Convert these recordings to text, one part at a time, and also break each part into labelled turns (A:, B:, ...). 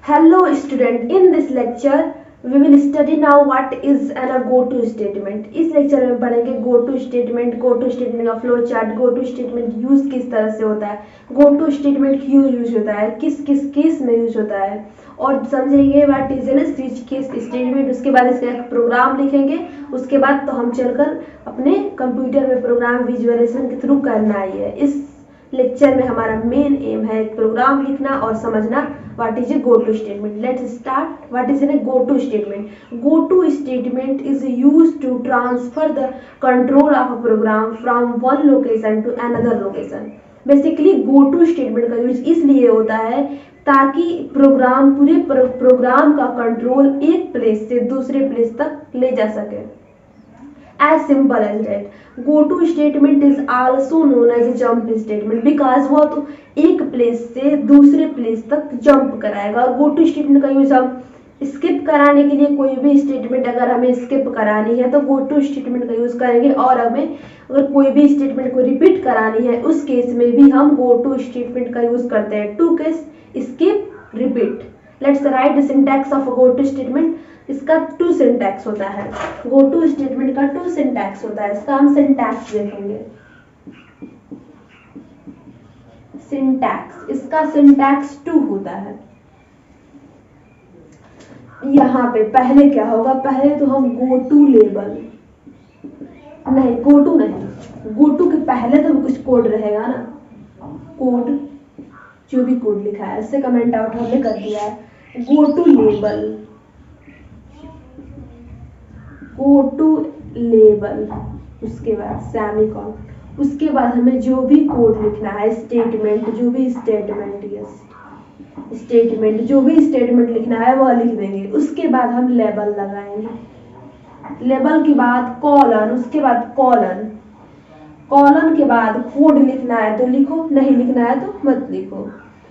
A: Hello student, in this lecture we will study now what is a go to statement। इस lecture में पढ़ेंगे go to statement का flow chart, go to statement use किस तरह से होता है, go to statement क्यों यूज होता है, किस किस केस में यूज होता है, और समझेंगे what is an switch case statement. उसके बाद इसका एक प्रोग्राम लिखेंगे। उसके बाद तो हम चलकर अपने कंप्यूटर में प्रोग्राम विजुअलाइजेशन के थ्रू करना ही है। इस लेक्चर में हमारा मेन एम है प्रोग्राम लिखना और समझना what is a go to statement. Let's start. What is a go to statement? Go to statement is used to transfer the control of a program from one location to another location. Basically go to statement का use इसलिए होता है ताकि पूरे programme का control एक place से दूसरे प्लेस तक ले जा सके। As simple as that. Go to statement is also known as a jump statement because वो तो एक प्लेस से दूसरे प्लेस तक जंप कराएगा। और go to statement का यूज हम स्किप कराने के लिए, कोई भी स्टेटमेंट अगर हमें स्किप करानी है तो go to statement का यूज करेंगे, और हमें अगर कोई भी स्टेटमेंट को रिपीट करानी है उस केस में भी हम go to statement का यूज करते हैं। Two case, skip, repeat. Let's write the syntax of go to statement. इसका टू सिंटैक्स होता है, गो टू स्टेटमेंट का टू सिंटैक्स होता है। इसका हम सिंटैक्स देखेंगे। सिंटैक्स, इसका सिंटैक्स टू होता है। यहाँ पे पहले क्या होगा, पहले तो हम गो टू लेबल नहीं, गो टू नहीं, गो टू के पहले तो कुछ कोड रहेगा ना, कोड जो भी कोड लिखा है इससे कमेंट आउट हमने कर दिया है। Go to label, go to label, उसके बाद सेमीकोलन, उसके बाद हमें जो भी कोड लिखना है, स्टेटमेंट, जो भी स्टेटमेंट, यस स्टेटमेंट, जो भी स्टेटमेंट लिखना है वह लिख देंगे। उसके बाद हम लेबल लगाएंगे। लेबल के बाद कॉलन, उसके बाद कॉलन, कॉलन के बाद कोड लिखना है तो लिखो, नहीं लिखना है तो मत लिखो।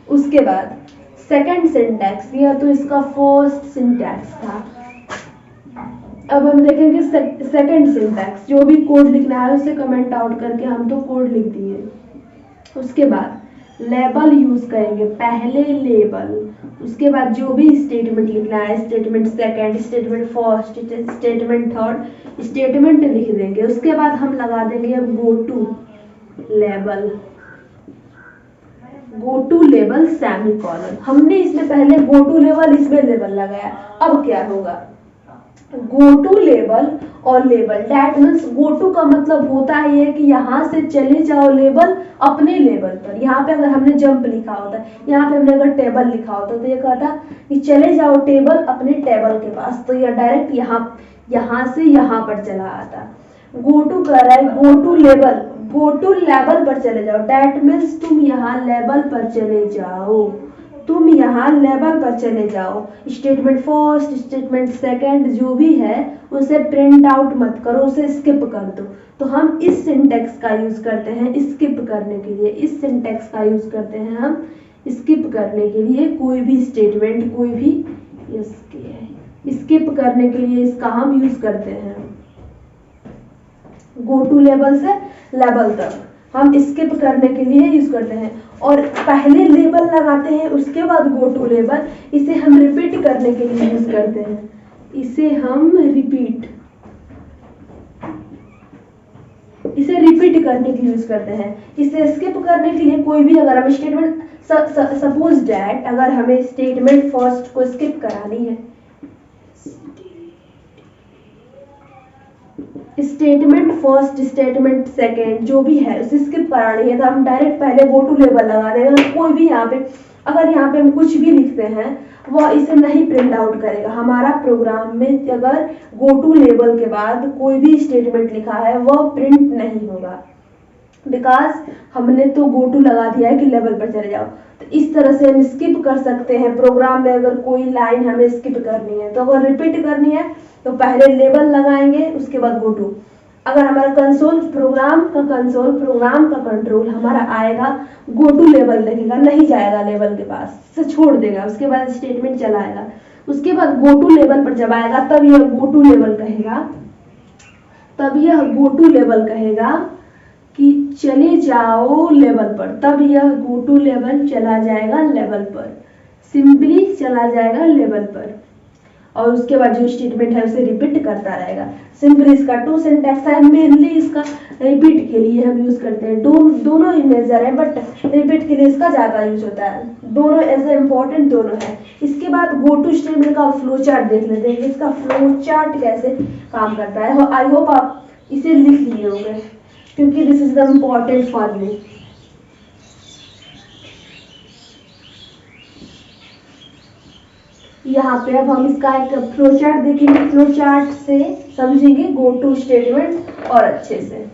A: उसके बाद सेकंड सिंटैक्स, यह तो इसका फर्स्ट सिंटैक्स था। अब हम देखेंगे सेकंड सिंटैक्स, जो भी कोड लिखना है उसे कमेंट आउट करके हम तो कोड लिख दिए। उसके बाद लेबल यूज करेंगे, पहले लेबल, उसके बाद जो भी स्टेटमेंट लिखना है, statement second, statement first, statement third, statement लिख देंगे। उसके बाद हम लगा देंगे अब go to label, go to label semicolon. हमने इसमें पहले गो टू लेबल, इसमें लेबल लगाया। अब क्या होगा, गो टू लेबल और label, that means go to का मतलब होता है कि यहाँ से चले जाओ लेबल अपने लेवल पर। यहाँ पे अगर हमने जंप लिखा होता है, यहाँ पे हमने अगर टेबल लिखा होता तो ये कहता कि चले जाओ टेबल अपने टेबल के पास, तो ये डायरेक्ट यहाँ से यहाँ पर चला आता। गो टू कह रहा है go to label, go to level पर चले जाओ, दैट मीन्स तुम यहाँ लेवल पर चले जाओ, तुम यहाँ लेवल पर चले जाओ। स्टेटमेंट फर्स्ट, स्टेटमेंट सेकंड जो भी है उसे प्रिंट आउट मत करो, उसे स्किप कर दो। तो हम इस सिंटैक्स का यूज करते हैं स्किप करने के लिए, इस सिंटैक्स का यूज करते हैं हम स्किप करने के लिए। कोई भी स्टेटमेंट, कोई भी स्किप करने के लिए इसका हम यूज करते हैं। गो टू लेवल से लेवल तक हम स्किप करने के लिए यूज करते हैं, और पहले लेबल लगाते हैं उसके बाद गो टू लेबल। इसे हम रिपीट करने के लिए यूज करते हैं, इसे रिपीट करने के लिए यूज करते हैं। इसे स्किप करने के लिए कोई भी अगर हम स्टेटमेंट, सपोज दैट अगर हमें स्टेटमेंट फर्स्ट को स्किप करानी है, स्टेटमेंट फर्स्ट, स्टेटमेंट सेकंड जो भी है उसे स्किप करानी है तो हम डायरेक्ट पहले गो टू लेबल लगा देंगे। कोई भी यहाँ पे अगर यहाँ पे हम कुछ भी लिखते हैं वह इसे नहीं प्रिंट आउट करेगा। हमारा प्रोग्राम में अगर गो टू लेबल के बाद कोई भी स्टेटमेंट लिखा है वह प्रिंट नहीं होगा, बिकॉज हमने तो गो टू लगा दिया है कि लेवल पर चले जाओ। तो इस तरह से हम स्किप कर सकते हैं प्रोग्राम में। अगर कोई लाइन हमें स्किप करनी है तो अगर रिपीट करनी है तो पहले लेबल लगाएंगे उसके बाद गो टू। अगर हमारा प्रोग्राम का कंट्रोल हमारा आएगा गो टू लेवल देखेगा, नहीं जाएगा लेवल के पास से छोड़ देगा, उसके बाद स्टेटमेंट चलाएगा। उसके बाद गो टू लेवल पर जब आएगा तब यह गो टू लेवल कहेगा, कि चले जाओ लेवल पर, तब यह गो टू लेवल चला जाएगा लेवल पर। सिंपली चला जाएगा लेवल पर और उसके बाद जो स्टेटमेंट है उसे रिपीट करता रहेगा। सिंपली इसका टू सिंटैक्स है, मेनली इसका रिपीट के लिए हम यूज करते हैं। दोनों ही मेजर है बट रिपीट के लिए इसका ज्यादा यूज होता है। दोनों ऐसे इंपॉर्टेंट दोनों है। इसके बाद गो टू स्टेटमेंट का फ्लो चार्ट देख लेते हैं कि इसका फ्लो चार्ट कैसे काम करता है। आई होप आप इसे लिख लिए होंगे क्योंकि this is the important for you. यहाँ पे अब हम इसका एक फ्लो चार्ट देखेंगे, फ्लो चार्ट से समझेंगे गो टू स्टेटमेंट और अच्छे से।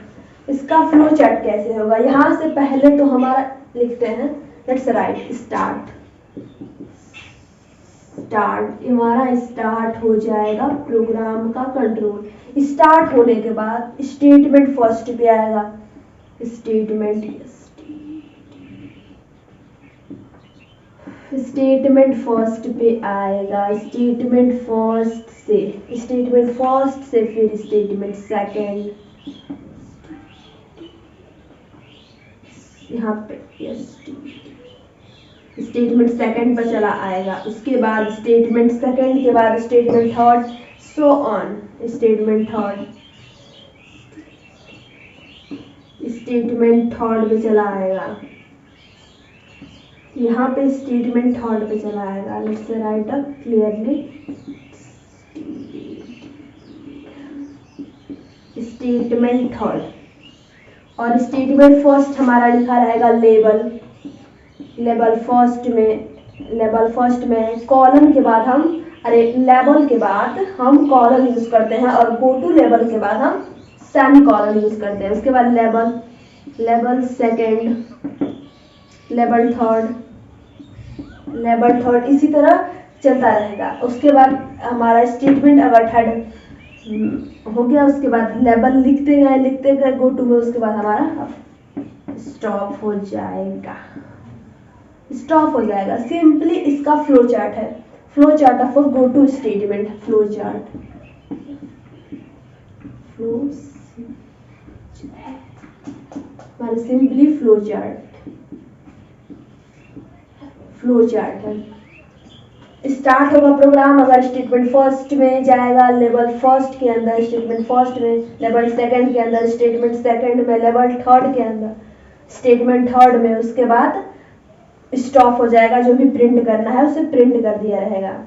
A: इसका फ्लो चार्ट कैसे होगा, यहाँ से पहले तो हमारा लिखते हैं, लेट्स राइट स्टार्ट। हमारा स्टार्ट हो जाएगा प्रोग्राम का कंट्रोल। स्टार्ट होने के बाद स्टेटमेंट फर्स्ट पे आएगा। स्टेटमेंट फर्स्ट पे आएगा। स्टेटमेंट फर्स्ट से फिर स्टेटमेंट सेकंड, यहाँ पे स्टेटमेंट सेकंड पर चला आएगा। उसके बाद स्टेटमेंट सेकंड के बाद statement third, so on. Statement third पे चला आएगा। यहाँ पे स्टेटमेंट थर्ड पे चला आएगा। Let's write up clearly statement third. और स्टेटमेंट फर्स्ट हमारा लिखा रहेगा लेवल फर्स्ट में कॉलम के बाद हम लेवल के बाद हम कॉलम यूज करते हैं और गो टू लेवल के बाद हम सेमी कॉलम यूज करते हैं। उसके बाद लेवल सेकेंड, लेवल थर्ड इसी तरह चलता रहेगा। उसके बाद हमारा स्टेटमेंट अगर थर्ड हो गया, उसके बाद लेवल लिखते गए गो टू में, उसके बाद हमारा स्टॉप हो जाएगा। सिंपली इसका फ्लो चार्ट है, flow chart of go to statement. हमारा सिंपली फ्लो चार्ट है। स्टार्ट होगा प्रोग्राम अगर स्टेटमेंट फर्स्ट में जाएगा, लेवल फर्स्ट के अंदर स्टेटमेंट फर्स्ट में, लेवल सेकंड के अंदर स्टेटमेंट सेकंड में, लेवल थर्ड के अंदर स्टेटमेंट थर्ड में। उसके बाद स्टॉप हो जाएगा, जो भी प्रिंट करना है उसे प्रिंट कर दिया रहेगा।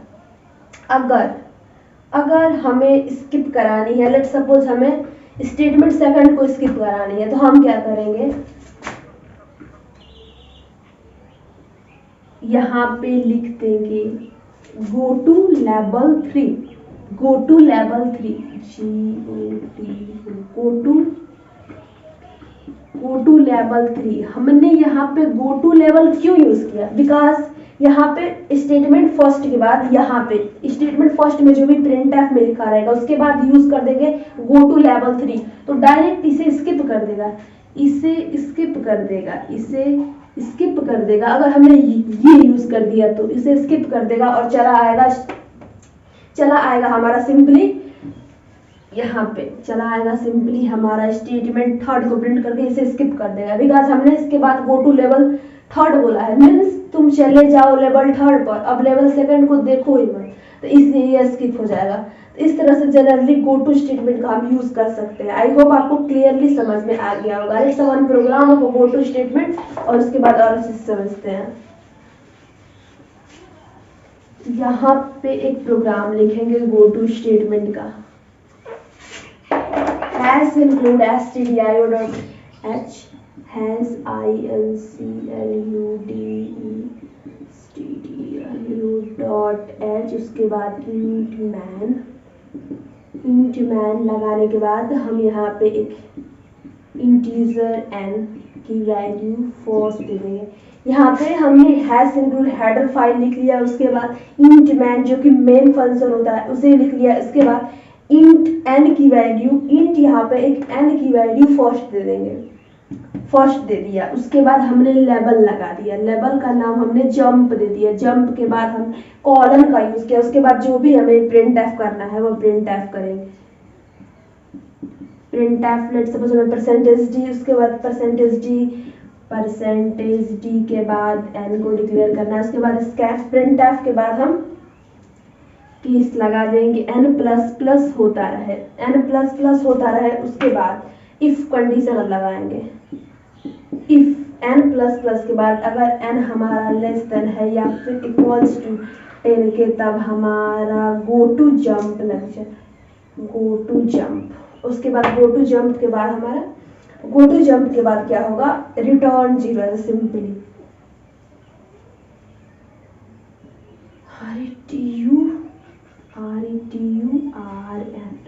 A: अगर हमें स्किप करानी है, लेट्स सपोज हमें स्टेटमेंट सेकंड को स्किप करानी है, तो हम क्या करेंगे, यहाँ पे लिख देंगे go to level 3, go to level 3। हमने यहाँ पे गो टू लेवल क्यों यूज किया, बिकॉज यहाँ पे स्टेटमेंट फर्स्ट के बाद यहाँ पे स्टेटमेंट फर्स्ट में जो भी प्रिंट एफ में लिखा रहेगा उसके बाद यूज कर देंगे गो टू लेवल 3, तो डायरेक्ट इसे स्किप कर देगा। अगर हमने ये यूज कर दिया तो इसे स्किप कर देगा और चला आएगा हमारा सिंपली यहाँ पे चला आएगा सिंपली हमारा स्टेटमेंट थर्ड को प्रिंट करके इसे स्किप कर देगा, बिकॉज हमने इसके बाद गो टू लेवल थर्ड बोला है, मीन्स तुम चले जाओ लेवल थर्ड पर, अब लेवल सेकंड को देखो ही मत, तो इसलिए ये स्किप हो जाएगा। तो इस तरह से जनरली गो टू स्टेटमेंट का हम यूज कर सकते हैं। आई होप आपको क्लियरली समझ में आ गया होगा। Let's one program of go to statement और उसके बाद और समझते हैं। यहाँ पे एक प्रोग्राम लिखेंगे गो टू स्टेटमेंट का, has include stdio.h, has include उसके बाद int man लगाने के बाद हम यहाँ पे एक इंटीजर n की वैल्यू फर्स्ट दे देंगे। यहाँ पे हमने हैश इंक्लूड हेडर फाइल लिख लिया, उसके बाद int man जो कि मेन फंक्शन होता है उसे लिख लिया, इसके बाद int n की वैल्यू, int यहाँ पे एक n की वैल्यू फर्स्ट दे देंगे, फर्स्ट दे दिया। उसके बाद हमने लेवल लगा दिया, लेवल का नाम हमने जंप दे दिया, जंप के बाद हम कॉलन का यूज किया। उसके बाद जो भी हमें प्रिंट एफ करना है वो प्रिंट एफ करेंगे, प्रिंट एफ लेट्स सपोज हमें %d, उसके बाद %d परसेंटेज डी के बाद एन को डिक्लेयर करना है। उसके बाद स्कैफ प्रिंट एफ के बाद हम केस लगा देंगे एन प्लस प्लस होता रहे, एन प्लस प्लस होता रहे। उसके बाद इफ कंडीशन अब लगाएंगे, इफ एन प्लस प्लस के बाद अगर एन हमारा लेस देन है या फिर इक्वल्स टू 10 के, तब हमारा गो टू जंप लग जाए, गो टू जंप। उसके बाद गो टू जंप के बाद हमारा गो टू जंप के बाद क्या होगा, रिटर्न 0 सिंपली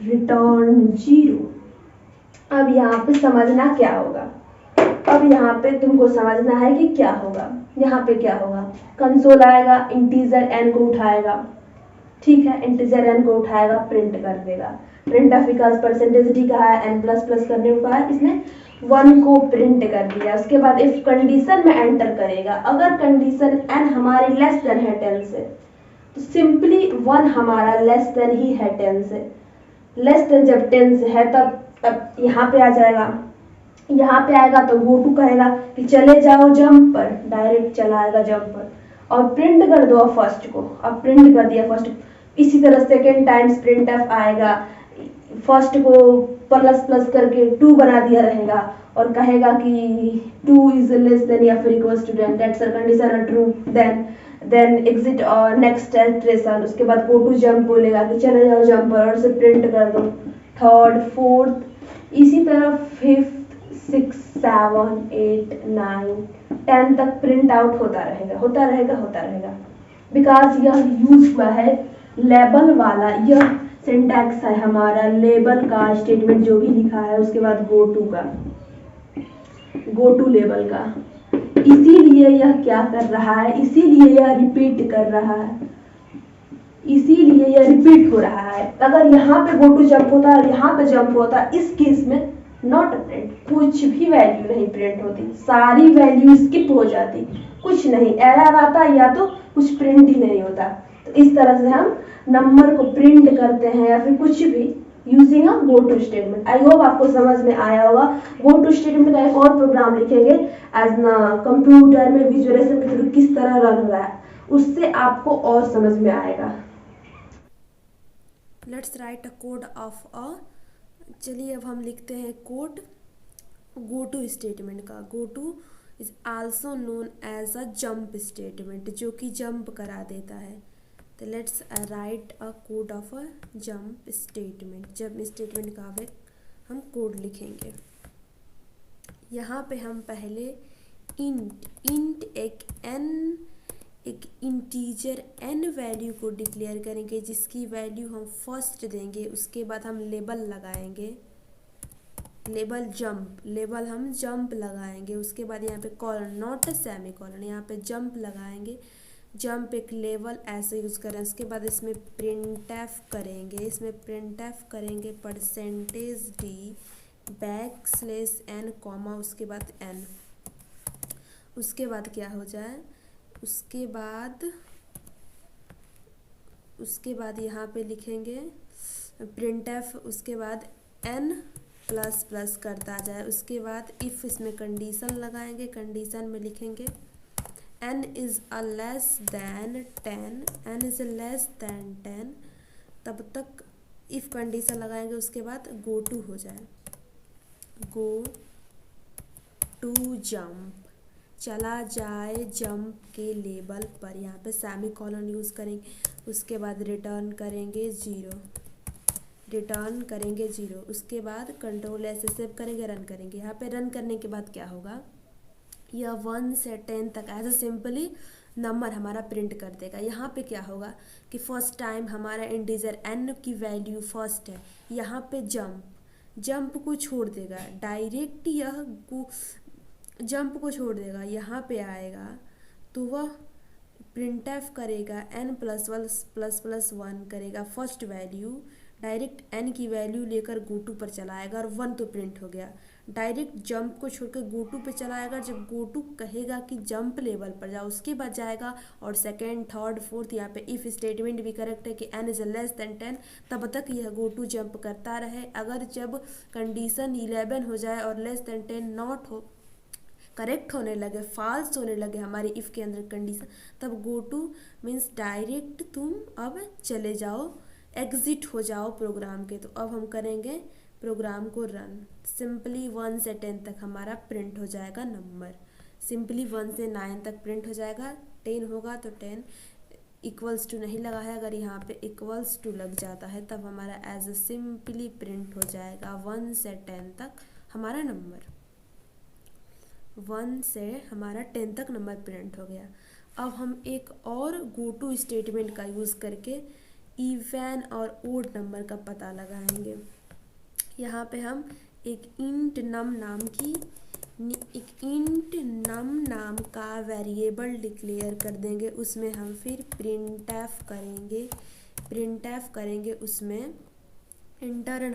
A: रिटर्न 0। अब यहाँ पे समझना क्या होगा, अब यहाँ पे तुमको समझना है कि क्या होगा। यहाँ पे क्या होगा, कंसोल आएगा, इंटीजर एन को उठाएगा, ठीक है, इंटीजर एन को उठाएगा, प्रिंट कर देगा। Print of because percentage D कहा है, एन प्लस प्लस करने को कहा है, इसने 1 को प्रिंट कर दिया। उसके बाद इफ कंडीशन में एंटर करेगा, अगर कंडीशन एन हमारी लेस देन है 10 से, तो सिंपली 1 हमारा लेस देन ही है 10 से। लेस देन जब 10 से है तब यहाँ पे आ जाएगा, यहाँ पे आएगा तो गो टू कहेगा कि चले जाओ जंप पर, डायरेक्ट चला आएगा जंप पर, और प्रिंट कर दो फर्स्ट को। अब प्रिंट कर दिया फर्स्ट, इसी तरह सेकेंड टाइम्स प्रिंट एफ आएगा, फर्स्ट को प्लस प्लस करके 2 बना दिया रहेगा और कहेगा कि 2 इज लेस देन या फिर equals to 10, that's a condition true, then exit और नेक्स्ट इटरेशन। उसके बाद गो टू जंप बोलेगा कि चले जाओ जंप पर और उसे प्रिंट कर दो, थर्ड फोर्थ, इसी तरह फिफ्थ 6 7 8 9 10 तक प्रिंट आउट होता रहेगा, होता रहेगा, होता रहेगा। बिकॉज यह यूज हुआ है लेबल वाला, यह सिंटैक्स है हमारा लेबल का स्टेटमेंट जो भी लिखा है, उसके बाद गो टू का, गो टू लेबल का। इसीलिए यह क्या कर रहा है, इसीलिए यह रिपीट कर रहा है, इसीलिए यह रिपीट हो रहा है। अगर यहाँ पे गो टू जंप होता और यहाँ पे जंप होता, इस केस में नॉट प्रिंट, कुछ भी वैल्यू नहीं प्रिंट होती, सारी वैल्यू स्किप हो जाती, कुछ नहीं, एरर आता या तो कुछ प्रिंट ही नहीं होता। तो इस तरह से हम नंबर को प्रिंट करते हैं या फिर कुछ भी using a go to statement. I hope आपको समझ में आया होगा। गो टू स्टेटमेंट का एक और प्रोग्राम लिखेंगे एज ना कंप्यूटर में विजुअलाइजेशन के थ्रू किस तरह रन हो रहा है, उससे आपको और समझ में आएगा।
B: Let's write a code of अ, चलिए अब हम लिखते हैं कोड गो टू स्टेटमेंट का। Go to is also known as a jump statement, जो कि जंप करा देता है। तो let's write a code of a jump statement. Jump statement का हम कोड लिखेंगे। यहाँ पे हम पहले इंट एक इंटीजर n वैल्यू को डिक्लेयर करेंगे, जिसकी वैल्यू हम फर्स्ट देंगे। उसके बाद हम लेबल लगाएंगे, लेबल हम जंप लगाएंगे। उसके बाद यहाँ पे कॉलन नॉट सेमी कॉलन, यहाँ पे जंप लगाएंगे। जंप एक लेवल ऐसे यूज करें। उसके बाद इसमें प्रिंटएफ करेंगे, परसेंटेज डी \n कॉमा, उसके बाद n। उसके बाद क्या हो जाए, उसके बाद यहाँ पे लिखेंगे प्रिंटएफ, उसके बाद n प्लस प्लस करता जाए। उसके बाद इफ इसमें कंडीशन लगाएंगे, कंडीशन में लिखेंगे n is a less than 10, तब तक इफ कंडीशन लगाएंगे। उसके बाद गो टू हो जाए, गो टू जंप, चला जाए जंप के लेबल पर। यहाँ पे सेमी कॉलन यूज करेंगे। उसके बाद रिटर्न करेंगे 0। उसके बाद कंट्रोल ऐसे सेव करेंगे, रन करेंगे। यहाँ पे रन करने के बाद क्या होगा, यह 1 से 10 तक ऐसे सिंपली नंबर हमारा प्रिंट कर देगा। यहाँ पे क्या होगा कि फर्स्ट टाइम हमारा इंटीजर n की वैल्यू फर्स्ट है, यहाँ पे जंप को छोड़ देगा, डायरेक्ट यह जंप को छोड़ देगा, यहाँ पे आएगा तो वह प्रिंटएफ करेगा n प्लस 1 करेगा फर्स्ट वैल्यू, डायरेक्ट n की वैल्यू लेकर गो टू पर चलाएगा और 1 तो प्रिंट हो गया। डायरेक्ट जंप को छोड़कर गो टू पे चलाएगा। जब गो टू कहेगा कि जंप लेवल पर जाओ, उसके बाद जाएगा और सेकेंड थर्ड फोर्थ, यहाँ पे इफ स्टेटमेंट भी करेक्ट है कि n इज लेस देन 10, तब तक यह गो टू जंप करता रहे। अगर जब कंडीशन 11 हो जाए और लेस देन 10 नॉट हो, करेक्ट होने लगे, फॉल्स होने लगे हमारी इफ़ के अंदर कंडीशन, तब गो टू मीन्स डायरेक्ट तुम अब चले जाओ, एग्जिट हो जाओ प्रोग्राम के। तो अब हम करेंगे प्रोग्राम को रन। सिंपली 1 से 10 तक हमारा प्रिंट हो जाएगा नंबर, सिंपली 1 से 9 तक प्रिंट हो जाएगा। 10 होगा तो 10 इक्वल्स टू नहीं लगा है, अगर यहाँ पे इक्वल्स टू लग जाता है तब हमारा एज ए सिंपली प्रिंट हो जाएगा 1 से 10 तक हमारा नंबर। 1 से हमारा 10 तक नंबर प्रिंट हो गया। अब हम एक और गो टू स्टेटमेंट का यूज़ करके इवन और ओड नंबर का पता लगाएंगे। यहाँ पे हम एक इंट नम नाम का वेरिएबल डिक्लेयर कर देंगे, उसमें हम फिर प्रिंटएफ करेंगे उसमें इंटर अ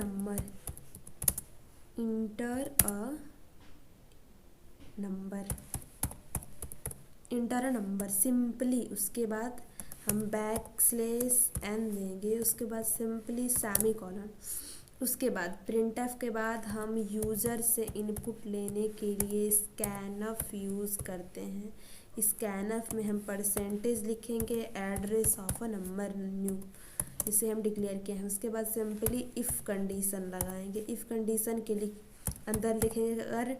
B: नंबर सिंपली। उसके बाद हम बैकस्लैश n देंगे, उसके बाद सिंपली सेमीकोलन। उसके बाद प्रिंटएफ के बाद हम यूज़र से इनपुट लेने के लिए स्कैनफ यूज़ करते हैं। स्कैनफ में हम परसेंटेज लिखेंगे address of a number new, जिसे हम डिक्लेयर किए हैं। उसके बाद सिंपली इफ़ कंडीशन लगाएंगे। इफ़ कंडीशन के लिए अंदर लिखेंगे अगर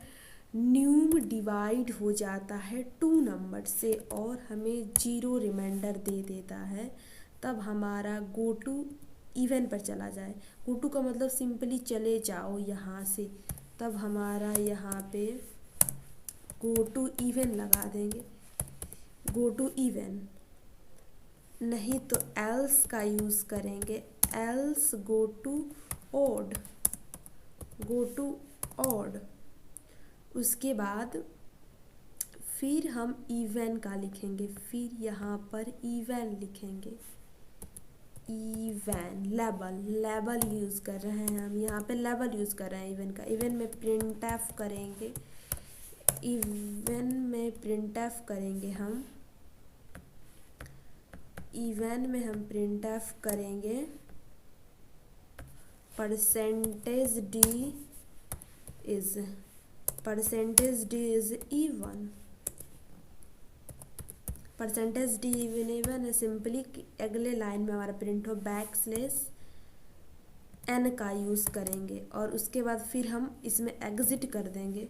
B: न्यूम डिवाइड हो जाता है 2 नंबर से और हमें 0 रिमाइंडर दे देता है, तब हमारा गो टू इवन पर चला जाए। गो टू का मतलब सिंपली चले जाओ यहाँ से, तब हमारा यहाँ पे गो टू इवन लगा देंगे, गो टू इवन। नहीं तो एल्स का यूज़ करेंगे, एल्स गो टू ऑड। उसके बाद फिर हम इवन का लिखेंगे, फिर यहाँ पर इवन लिखेंगे, इवन लेबल यूज़ कर रहे हैं हम, यहाँ पे लेबल यूज़ कर रहे हैं इवन का। इवन में प्रिंटएफ करेंगे, इवन में प्रिंटएफ करेंगे हम, इवन में हम प्रिंटएफ करेंगे percentage D is even, percentage D even simply अगले लाइन में हमारा प्रिंट हो बैकस्लैश n का यूज़ करेंगे। और उसके बाद फिर हम इसमें एग्जिट कर देंगे,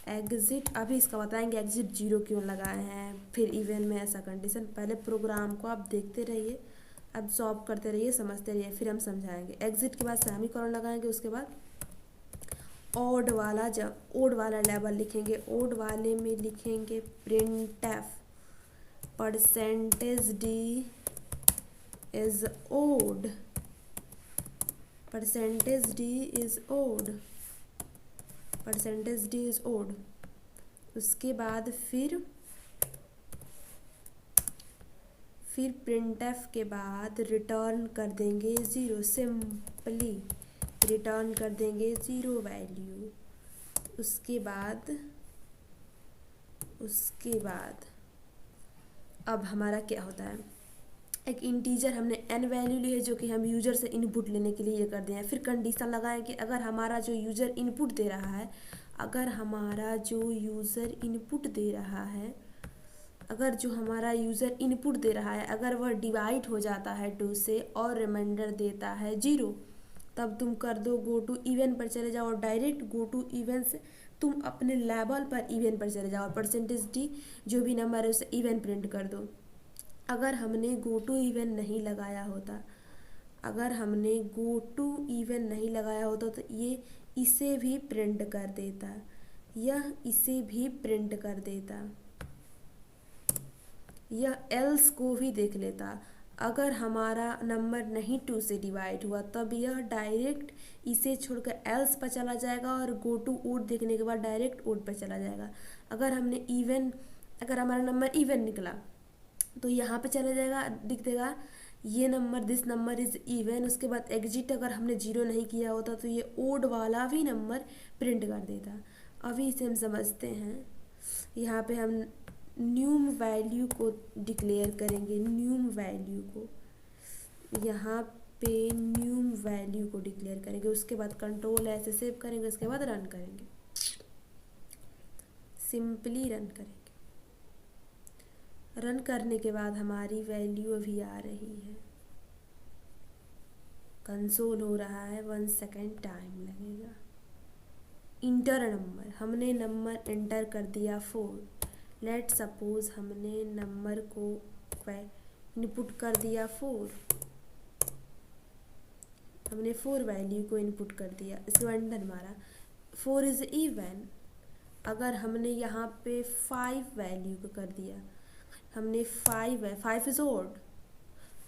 B: एग्जिट। अभी इसका बताएंगे एग्जिट 0 क्यों लगाए हैं, फिर इवन में ऐसा कंडीशन। पहले प्रोग्राम को आप देखते रहिए, अब्सॉर्ब करते रहिए, समझते रहिए, फिर हम समझाएंगे। एग्जिट के बाद सेमीकोलन लगाएंगे, उसके बाद ओड वाला लेबल लिखेंगे, ओड वाले में लिखेंगे printf percentage D is odd, percentage D is odd. उसके बाद फिर प्रिंटएफ के बाद रिटर्न कर देंगे 0, सिंपली रिटर्न कर देंगे 0 वैल्यू। उसके बाद अब हमारा क्या होता है, एक इंटीजर हमने n वैल्यू ली है जो कि हम यूज़र से इनपुट लेने के लिए ये कर दिए हैं। फिर कंडीशन लगाएं कि अगर हमारा जो यूज़र इनपुट दे रहा है, अगर जो हमारा यूज़र इनपुट दे रहा है अगर वह डिवाइड हो जाता है 2 से और रिमाइंडर देता है 0, तब तुम कर दो गो टू इवन पर चले जाओ, और डायरेक्ट गो टू इवन से तुम अपने लेवल पर इवन पर चले जाओ, परसेंटेज डी जो भी नंबर है उसे इवन प्रिंट कर दो। अगर हमने गो टू इवन नहीं लगाया होता, तो ये इसे भी प्रिंट कर देता, यह इसे भी प्रिंट कर देता, यह एल्स को भी देख लेता। अगर हमारा नंबर नहीं 2 से डिवाइड हुआ तब यह डायरेक्ट इसे छोड़कर एल्स पर चला जाएगा और गो टू ओड देखने के बाद डायरेक्ट ओड पर चला जाएगा। अगर हमारा नंबर इवन निकला तो यहाँ पे चला जाएगा, दिख देगा ये number, this number is even. उसके बाद एग्जिट अगर हमने 0 नहीं किया होता तो ये ओड वाला भी नंबर प्रिंट कर देता। अभी इसे हम समझते हैं। यहाँ पे हम न्यूम वैल्यू को डिक्लेयर करेंगे, यहाँ पे न्यूम वैल्यू को डिक्लेयर करेंगे। उसके बाद कंट्रोल ऐसे सेव करेंगे, उसके बाद रन करेंगे। सिंपली रन करेंगे। रन करने के बाद हमारी वैल्यू अभी आ रही है, कंसोल हो रहा है, 1 सेकेंड टाइम लगेगा। इंटर नंबर, हमने नंबर एंटर कर दिया 4। लेट सपोज हमने नंबर को इनपुट कर दिया 4, हमने 4 वैल्यू को इनपुट कर दिया, इसके बाद एंटर मारा। 4 इज इवन। अगर हमने यहाँ पे 5 वैल्यू को कर दिया, हमने 5 इज ऑड।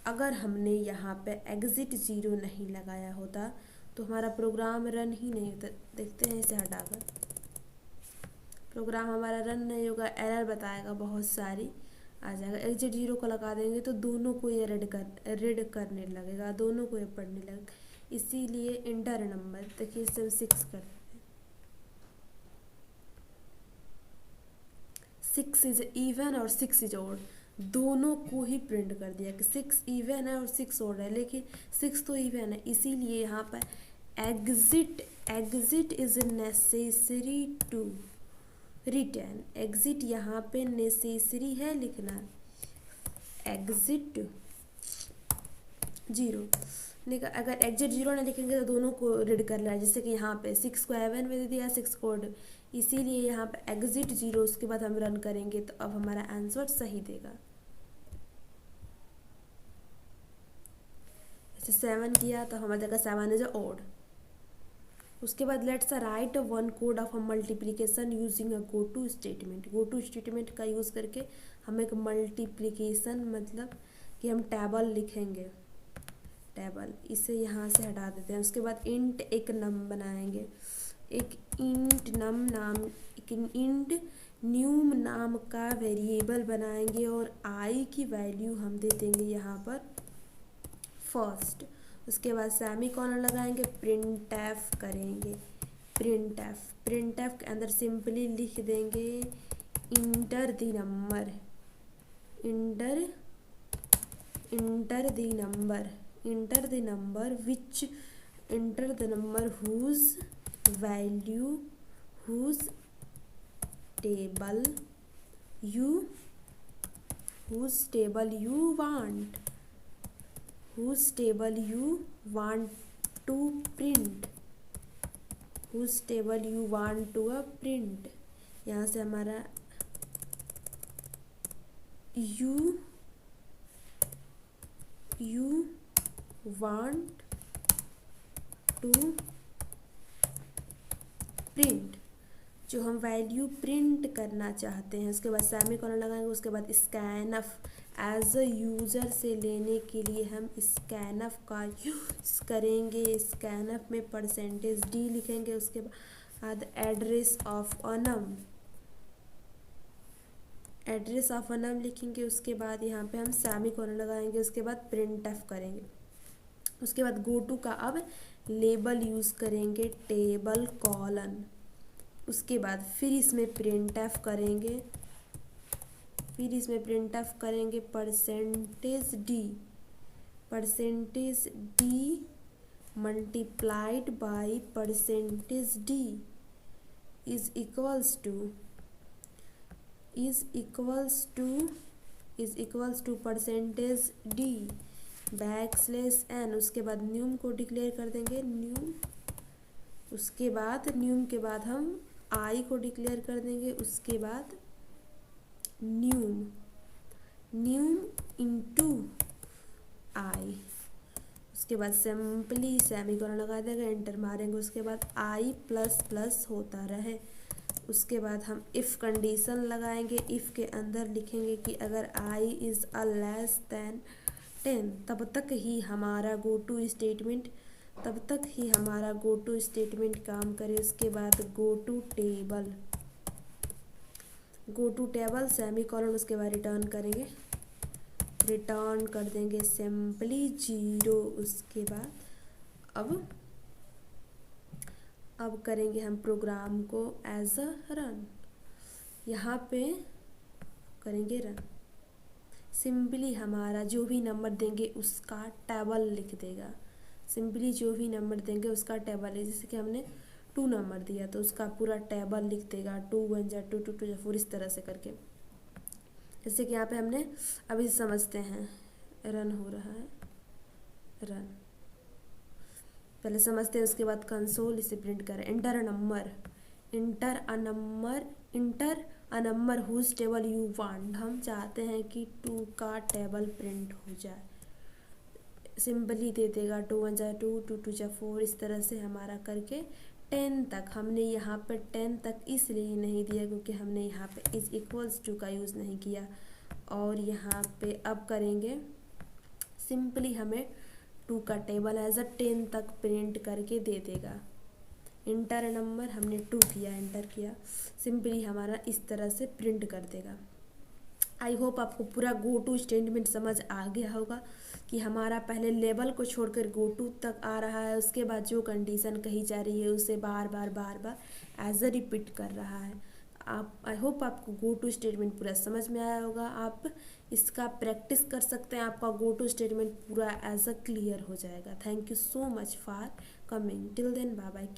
B: अगर हमने यहाँ पे एग्जिट 0 नहीं लगाया होता तो हमारा प्रोग्राम रन ही नहीं होता। देखते हैं इसे हटाकर, प्रोग्राम हमारा रन नहीं होगा, एरर बताएगा, बहुत सारी आ जाएगा। एग्जिट 0 को लगा देंगे तो दोनों को ये रीड करने लगेगा, दोनों को ये पढ़ने लगेगा। इसीलिए इंटर नंबर, देखिए इसे हम 6 कर देते हैं। 6 इज इवन और 6 इज ऑड, दोनों को ही प्रिंट कर दिया कि 6 इवन है और 6 ऑड है, लेकिन 6 तो इवन है, इसीलिए यहाँ पर exit is necessary to return. Exit यहाँ पे नेसेसरी है लिखना, एग्जिट 0। अगर एग्जिट 0 नहीं लिखेंगे तो दोनों को रीड कर लेना, जैसे कि यहाँ पे 6 को एवन में दे दिया, 6 कोड, इसीलिए यहाँ पे एग्जिट 0, उसके बाद हम रन करेंगे तो अब हमारा आंसर सही देगा। जैसे 7 किया तो हमारा देगा 7 इज ऑड। उसके बाद let's write one code of a multiplication using a go to statement. Go to statement का यूज़ करके हम एक मल्टीप्लिकेशन, मतलब कि हम टेबल लिखेंगे, टेबल, इसे यहाँ से हटा देते हैं। उसके बाद इंट एक नम बनाएंगे, एक इंट न्यूम नाम का वेरिएबल बनाएंगे और आई की वैल्यू हम दे देंगे यहाँ पर फर्स्ट। उसके बाद सेमीकोलन लगाएंगे, प्रिंट एफ करेंगे, प्रिंट एफ के अंदर सिंपली लिख देंगे enter the number, enter the number which enter the number whose value whose table you want to print, whose table you want to print। यहाँ से हमारा you want to print, जो हम value print करना चाहते हैं। उसके बाद सेमीकोलन लगाएंगे, उसके बाद स्कैनफ एज अ यूज़र से लेने के लिए हम स्कैनफ का यूज़ करेंगे। स्कैनफ में %d लिखेंगे, उसके बाद एड्रेस ऑफ अनम लिखेंगे। उसके बाद यहाँ पे हम सेमीकोलन लगाएंगे, उसके बाद प्रिंट एफ करेंगे। उसके बाद गो टू का अब लेबल यूज़ करेंगे, टेबल कॉलन। उसके बाद फिर इसमें प्रिंट एफ करेंगे, %d multiplied by %d is equals to %d \n। उसके बाद न्यूम को डिक्लेयर कर देंगे, न्यूम। उसके बाद न्यूम के बाद हम आई को डिक्लेयर कर देंगे, उसके बाद न्यूम इंटू आई। उसके बाद सिंपली सेमीकोलन लगा देंगे, एंटर मारेंगे। उसके बाद आई प्लस होता रहे। उसके बाद हम इफ़ कंडीशन लगाएंगे, इफ़ के अंदर लिखेंगे कि अगर I is a less than 10 तब तक ही हमारा गो टू स्टेटमेंट काम करे। उसके बाद गो टू टेबल सेमीकोलन, उसके बाद रिटर्न कर देंगे सिंपली 0। उसके बाद अब करेंगे हम प्रोग्राम को एज अ रन, यहाँ पे करेंगे रन। सिंपली हमारा जो भी नंबर देंगे उसका टेबल लिख देगा, जैसे कि हमने 2 नंबर दिया तो उसका पूरा टेबल लिख देगा, 2 1 जा 2 2 2 जा 4, इस तरह से करके। जैसे कि यहाँ पे हमने अभी समझते हैं, रन हो रहा है, रन पहले समझते हैं, उसके बाद कंसोल इसे प्रिंट करें। Enter a number, enter a number, enter a number whose table you want, हम चाहते हैं कि 2 का टेबल प्रिंट हो जाए। सिंपली दे देगा 2 1 जा 2 2 2 जा 4, इस तरह से हमारा करके 10 तक। हमने यहाँ पे 10 तक इसलिए नहीं दिया क्योंकि हमने यहाँ पे इज इक्वल्स टू का यूज़ नहीं किया। और यहाँ पे अब करेंगे सिंपली हमें 2 का टेबल एज अ 10 तक प्रिंट करके दे देगा। इंटर नंबर हमने 2 किया, एंटर किया, सिंपली हमारा इस तरह से प्रिंट कर देगा। आई होप आपको पूरा गो टू स्टेटमेंट समझ आ गया होगा कि हमारा पहले लेवल को छोड़कर गो टू तक आ रहा है, उसके बाद जो कंडीशन कही जा रही है उसे बार बार एज अ रिपीट कर रहा है। आप आई होप आपको गो टू स्टेटमेंट पूरा समझ में आया होगा। आप इसका प्रैक्टिस कर सकते हैं, आपका गो टू स्टेटमेंट पूरा एज अ क्लियर हो जाएगा। Thank you so much for coming, till then bye bye.